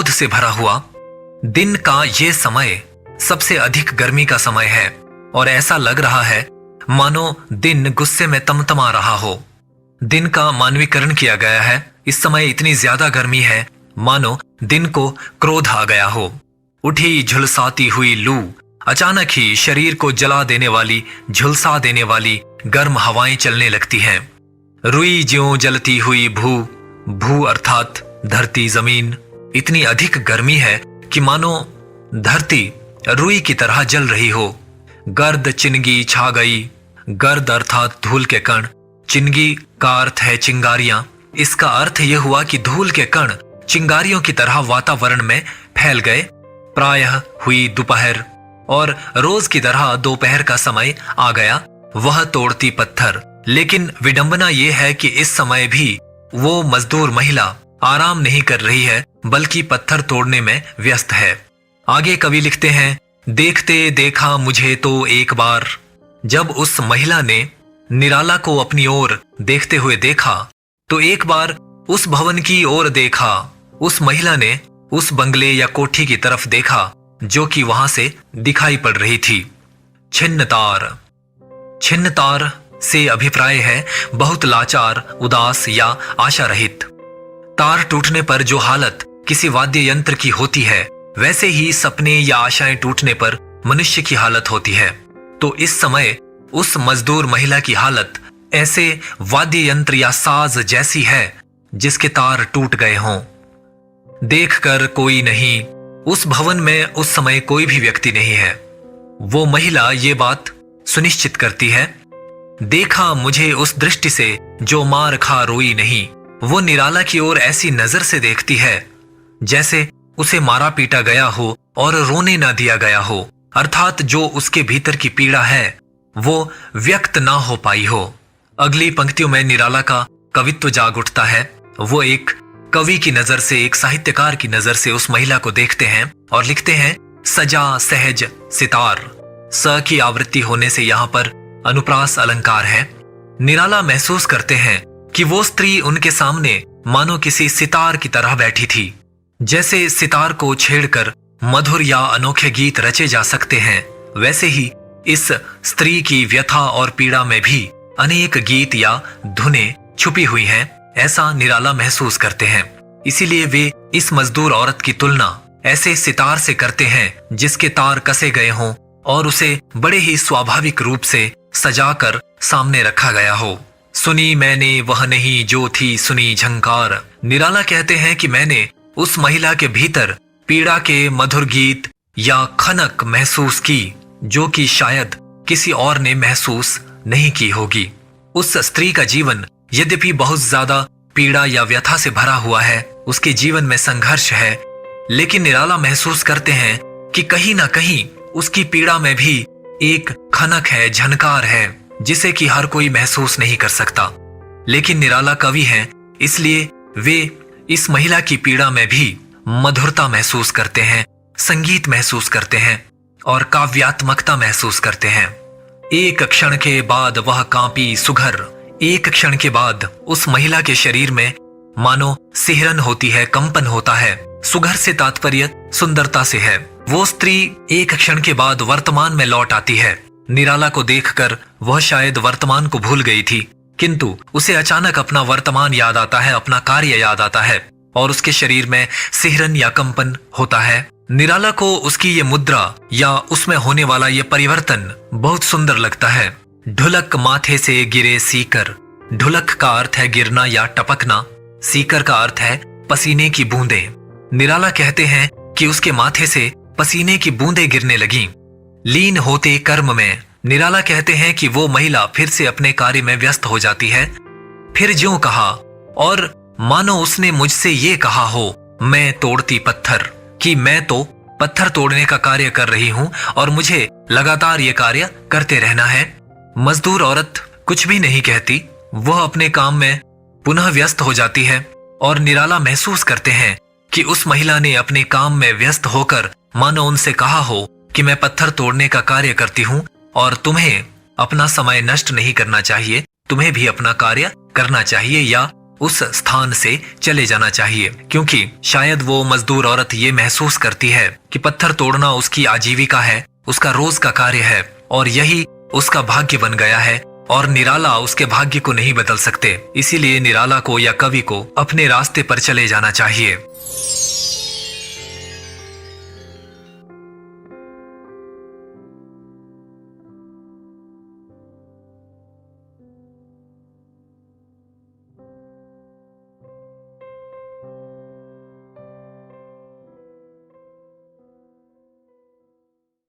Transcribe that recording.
क्रोध से भरा हुआ। दिन का ये समय सबसे अधिक गर्मी का समय है और ऐसा लग रहा है मानो दिन गुस्से में तमतमा रहा हो। दिन का मानवीकरण किया गया है। इस समय इतनी ज्यादा गर्मी है मानो दिन को क्रोध आ गया हो। उठी झुलसाती हुई लू, अचानक ही शरीर को जला देने वाली, झुलसा देने वाली गर्म हवाएं चलने लगती हैं। रुई ज्यों जलती हुई भू, भू अर्थात धरती, जमीन, इतनी अधिक गर्मी है कि मानो धरती रुई की तरह जल रही हो। गर्द चिनगी छा गई, गर्द अर्थात धूल के कण, चिनगी का अर्थ है चिंगारियां। इसका अर्थ यह हुआ कि धूल के कण चिंगारियों की तरह वातावरण में फैल गए। प्रायः हुई दोपहर और रोज की तरह दोपहर का समय आ गया। वह तोड़ती पत्थर, लेकिन विडंबना यह है कि इस समय भी वो मजदूर महिला आराम नहीं कर रही है बल्कि पत्थर तोड़ने में व्यस्त है। आगे कवि लिखते हैं, देखते देखा मुझे तो एक बार। जब उस महिला ने निराला को अपनी ओर देखते हुए देखा तो एक बार उस भवन की ओर देखा। उस महिला ने उस बंगले या कोठी की तरफ देखा जो कि वहां से दिखाई पड़ रही थी। छिन्न तार, छिन्न तार से अभिप्राय है बहुत लाचार, उदास या आशा रहित। तार टूटने पर जो हालत किसी वाद्य यंत्र की होती है वैसे ही सपने या आशाएं टूटने पर मनुष्य की हालत होती है। तो इस समय उस मजदूर महिला की हालत ऐसे वाद्य यंत्र या साज जैसी है जिसके तार टूट गए हों। देखकर कोई नहीं, उस भवन में उस समय कोई भी व्यक्ति नहीं है। वो महिला ये बात सुनिश्चित करती है, देखा मुझे उस दृष्टि से जो मार खा रोई नहीं। वो निराला की ओर ऐसी नजर से देखती है जैसे उसे मारा पीटा गया हो और रोने ना दिया गया हो, अर्थात जो उसके भीतर की पीड़ा है वो व्यक्त ना हो पाई हो। अगली पंक्तियों में निराला का कवित्व जाग उठता है। वो एक कवि की नजर से, एक साहित्यकार की नजर से उस महिला को देखते हैं और लिखते हैं, सजा सहज सितार। स की आवृत्ति होने से यहाँ पर अनुप्रास अलंकार है। निराला महसूस करते हैं कि वो स्त्री उनके सामने मानो किसी सितार की तरह बैठी थी। जैसे सितार को छेड़कर मधुर या अनोखे गीत रचे जा सकते हैं, वैसे ही इस स्त्री की व्यथा और पीड़ा में भी अनेक गीत या धुनें छुपी हुई हैं, ऐसा निराला महसूस करते हैं। इसीलिए वे इस मजदूर औरत की तुलना ऐसे सितार से करते हैं जिसके तार कसे गए हों और उसे बड़े ही स्वाभाविक रूप से सजाकर सामने रखा गया हो। सुनी मैंने वह नहीं जो थी सुनी झंकार। निराला कहते हैं कि मैंने उस महिला के भीतर पीड़ा के मधुर गीत या खनक महसूस की जो कि शायद किसी और ने महसूस नहीं की होगी। उस स्त्री का जीवन यद्यपि बहुत ज्यादा पीड़ा या व्यथा से भरा हुआ है, उसके जीवन में संघर्ष है, लेकिन निराला महसूस करते हैं कि कहीं ना कहीं उसकी पीड़ा में भी एक खनक है, झनकार है, जिसे कि हर कोई महसूस नहीं कर सकता। लेकिन निराला कवि हैं, इसलिए वे इस महिला की पीड़ा में भी मधुरता महसूस करते हैं, संगीत महसूस करते हैं और काव्यात्मकता महसूस करते हैं। एक क्षण के बाद वह कांपी सुघर। एक क्षण के बाद उस महिला के शरीर में मानो सिहरन होती है, कंपन होता है। सुघर से तात्पर्य सुंदरता से है। वो स्त्री एक क्षण के बाद वर्तमान में लौट आती है। निराला को देखकर वह शायद वर्तमान को भूल गई थी, किंतु उसे अचानक अपना वर्तमान याद आता है, अपना कार्य याद आता है और उसके शरीर में सिहरन या कंपन होता है। निराला को उसकी ये मुद्रा या उसमें होने वाला ये परिवर्तन बहुत सुंदर लगता है। ढुलक माथे से गिरे सीकर। ढुलक का अर्थ है गिरना या टपकना, सीकर का अर्थ है पसीने की बूंदें। निराला कहते हैं कि उसके माथे से पसीने की बूंदें गिरने लगीं। लीन होते कर्म में। निराला कहते हैं कि वो महिला फिर से अपने कार्य में व्यस्त हो जाती है। फिर ज्यों कहा, और मानो उसने मुझसे ये कहा हो, मैं तोड़ती पत्थर, कि मैं तो पत्थर तोड़ने का कार्य कर रही हूं और मुझे लगातार ये कार्य करते रहना है। मजदूर औरत कुछ भी नहीं कहती, वह अपने काम में पुनः व्यस्त हो जाती है और निराला महसूस करते हैं कि उस महिला ने अपने काम में व्यस्त होकर मानो उनसे कहा हो कि मैं पत्थर तोड़ने का कार्य करती हूं और तुम्हें अपना समय नष्ट नहीं करना चाहिए, तुम्हें भी अपना कार्य करना चाहिए या उस स्थान से चले जाना चाहिए, क्योंकि शायद वो मजदूर औरत ये महसूस करती है कि पत्थर तोड़ना उसकी आजीविका है, उसका रोज का कार्य है और यही उसका भाग्य बन गया है और निराला उसके भाग्य को नहीं बदल सकते। इसीलिए निराला को या कवि को अपने रास्ते पर चले जाना चाहिए।